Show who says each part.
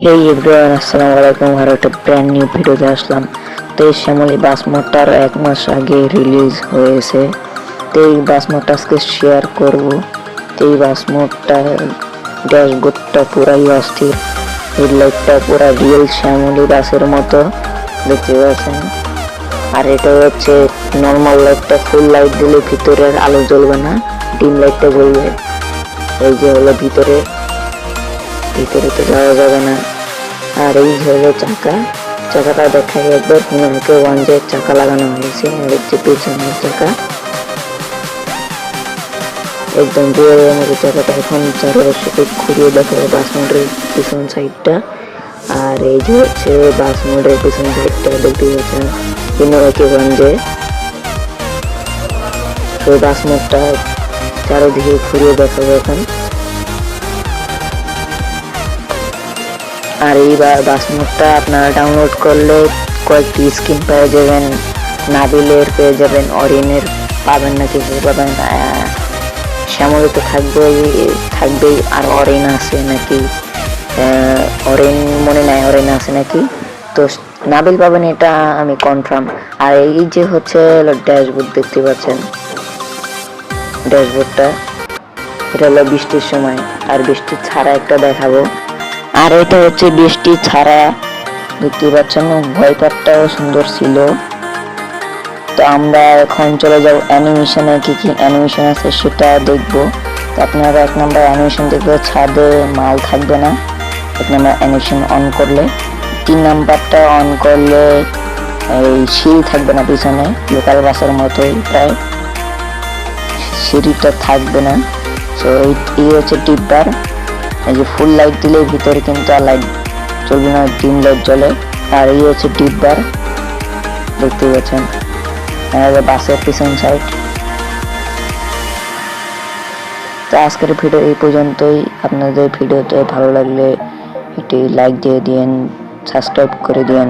Speaker 1: হেই everyone, আসসালামু আলাইকুম। আর একটা ব্র্যান্ড নিউ ভিডিওতে আসলাম। তো এই শ্যামলী বাস মোডটার 1 মাস আগে রিলিজ হয়েছে। তো এই বাস মোডটা আজকে শেয়ার করব। তো এই বাস মোডটা ড্যাশবোর্ডটা পুরাই অস্থির, হেডলাইটটা পুরা রিয়েল শ্যামলী বাসের মতো দেখতে পাচ্ছেন। আর এটা হচ্ছে নর্মাল লাইটটা, ফুল লাইট দিলে ভিতরের আলো জ্বলবে না, ডিম লাইটটা জ্বলবে। এই যে হলো ভিতরে তো যাওয়া যাবে না। আর এই হলো চাকাটা দেখাই একবার। হুনাকে 1 চাকা লাগানো হয়েছে, আর হচ্ছে পিছনের চাকা একদম জোরের মতো। চাকাটা এখন চারপাশে ঘুরিয়ে দেখাবে বাস মোটরের পিছন সাইডটা। আর এই যে হচ্ছে বাস মোটরের পিছন সাইডটা দেখতে পাচ্ছেন, হুনাকে 1 তো বাস মোটরটা চারোদিকে ঘুরিয়ে দেখাবে এখন। আর এই বাস মোডটা আপনারা ডাউনলোড করলে কয়েকটি স্কিন পেয়ে যাবেন। নাবিলের পেয়ে যাবেন, অরিনের পাবেন না, কিছু পাবেন। শ্যামলে তো থাকবেই। আর অরিন আছে নাকি, অরিন মনে নাই, অরিন আছে নাকি। তো নাবিল পাবেন, এটা আমি কনফার্ম। আর এই যে হচ্ছে ড্যাশবোর্ড দেখতে পাচ্ছেন, ড্যাশবোর্ডটা এটা হলো বৃষ্টির সময় আর বৃষ্টি ছাড়া একটা দেখাবো। আর এটা হচ্ছে বৃষ্টি ছাড়া দেখতে পাচ্ছেন। ওয়াইপারটাও সুন্দর ছিল। তো আমরা এখন চলে যাব অ্যানিমেশনে, কি অ্যানিমেশন আছে সেটা দেখবো। তো আপনারা 1 নম্বর অ্যানিমেশন দেখবে, ছাদে মাল থাকবে না 1 নম্বর অ্যানিমেশন অন করলে। 3 নাম্বারটা অন করলে এই সিঁড়ি থাকবে না পিছনে, লোকাল বাসের মতোই প্রায়, সিঁড়িটা থাকবে না। তো এই হচ্ছে টিপবার। এই যে ফুল লাইট দিলে ভিতরে কিন্তু আর লাইট চলবে না, ডিম লাইট জ্বলে। আর এই হচ্ছে টিপবার দেখতে পাচ্ছেন, বাসের পিছন সাইড। তো আজকের ভিডিও এই পর্যন্তই। আপনাদের ভিডিওতে ভালো লাগলে একটি লাইক দিয়ে দিন, সাবস্ক্রাইব করে দিন।